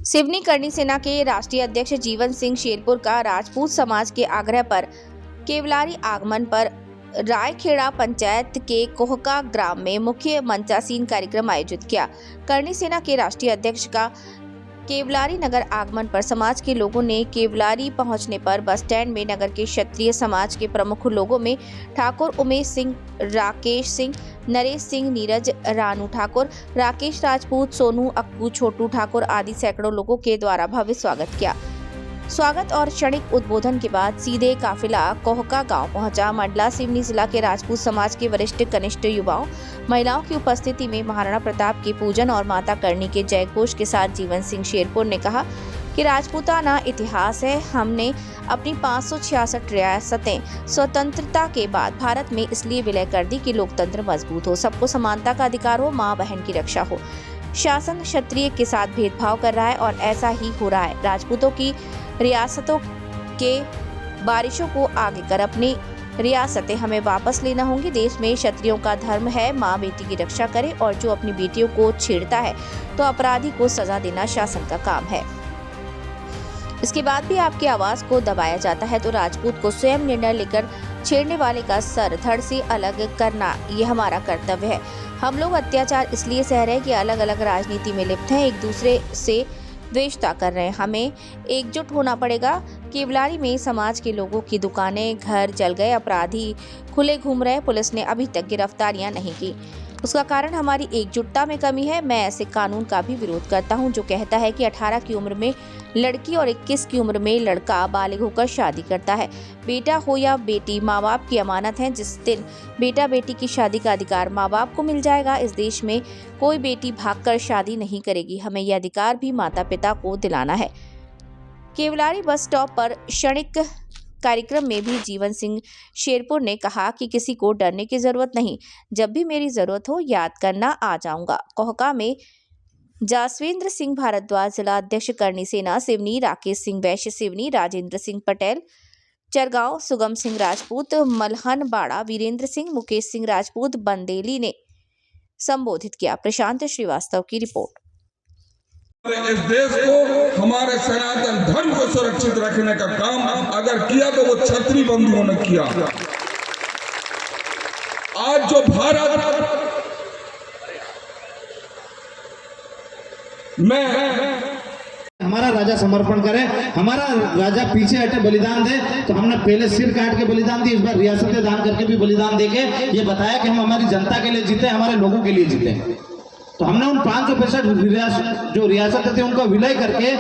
सिवनी करनी सेना के राष्ट्रीय अध्यक्ष जीवन सिंह शेरपुर का राजपूत समाज के आग्रह पर केवलारी आगमन पर रायखेड़ा पंचायत के कोहका ग्राम में मुख्य मंचासीन कार्यक्रम आयोजित किया। करनी सेना के राष्ट्रीय अध्यक्ष का केवलारी नगर आगमन पर समाज के लोगों ने केवलारी पहुंचने पर बस स्टैंड में नगर के क्षत्रिय समाज के प्रमुख लोगों में ठाकुर उमेश सिंह, राकेश सिंह, नरेश सिंह, नीरज, रानू ठाकुर, राकेश राजपूत, सोनू, अक्कू, छोटू ठाकुर आदि सैकड़ों लोगों के द्वारा भव्य स्वागत किया। स्वागत और क्षणिक उद्बोधन के बाद सीधे काफिला कोहका गांव पहुंचा। मंडला सिवनी जिला के राजपूत समाज के वरिष्ठ कनिष्ठ युवाओं महिलाओं की उपस्थिति में महाराणा प्रताप के पूजन और माता करनी के जय घोष के साथ जीवन सिंह शेरपुर ने कहा कि राजपूताना इतिहास है। हमने अपनी 566 रियासतें स्वतंत्रता के बाद भारत में इसलिए विलय कर दी कि लोकतंत्र मजबूत हो, सबको समानता का अधिकार हो, माँ बहन की रक्षा हो। शासन क्षत्रिय के साथ भेदभाव कर रहा है और ऐसा ही हो रहा है। राजपूतों की रियासतों के बारिशों को आगे कर अपनी रियासतें हमें वापस लेना होंगी। देश में क्षत्रियों का धर्म है माँ बेटी की रक्षा करे और जो अपनी बेटियों को छेड़ता है तो अपराधी को सजा देना शासन का काम है। इसके बाद भी आपकी आवाज को दबाया जाता है तो राजपूत को स्वयं निर्णय लेकर छेड़ने वाले का सर धड़ से अलग करना ये हमारा कर्तव्य है। हम लोग अत्याचार इसलिए सह रहे हैं कि अलग अलग राजनीति में लिप्त हैं, एक दूसरे से द्वेषता कर रहे हैं। हमें एकजुट होना पड़ेगा। केवलारी में समाज के लोगों की दुकानें, घर जल गए, अपराधी खुले घूम रहे, पुलिस ने अभी तक गिरफ्तारियां नहीं की। उसका कारण हमारी एकजुटता में कमी है। मैं ऐसे कानून का भी विरोध करता हूं जो कहता है कि 18 की उम्र में लड़की और 21 की उम्र में लड़का बालिग होकर शादी करता है। बेटा हो या बेटी, माँ बाप की अमानत है। जिस दिन बेटा बेटी की शादी का अधिकार माँ बाप को मिल जाएगा, इस देश में कोई बेटी भागकर शादी नहीं करेगी। हमें यह अधिकार भी माता पिता को दिलाना है। केवलारी बस स्टॉप पर क्षणिक कार्यक्रम में भी जीवन सिंह शेरपुर ने कहा कि किसी को डरने की जरूरत नहीं, जब भी मेरी जरूरत हो याद करना, आ जाऊंगा। कोहका में जासवेंद्र सिंह भारद्वाज जिला अध्यक्ष करनी सेना सिवनी, राकेश सिंह वैश्य सिवनी, राजेंद्र सिंह पटेल चरगांव, सुगम सिंह राजपूत मलहन बाड़ा, वीरेंद्र सिंह, मुकेश सिंह राजपूत बंदेली ने संबोधित किया। प्रशांत श्रीवास्तव की रिपोर्ट। इस देश को, हमारे सनातन धर्म को सुरक्षित रखने का काम अगर किया तो वो क्षत्रिय बंधुओं ने किया। आज जो भारत में हमारा राजा समर्पण करे, हमारा राजा पीछे हटे बलिदान दे, तो हमने पहले सिर काट के बलिदान दी, इस बार रियासतें दान करके भी बलिदान देके ये बताया कि हम हमारी जनता के लिए जीते, हमारे लोगों के लिए जीते। तो हमने उन 565 जो रियासतें थी उनका विलय करके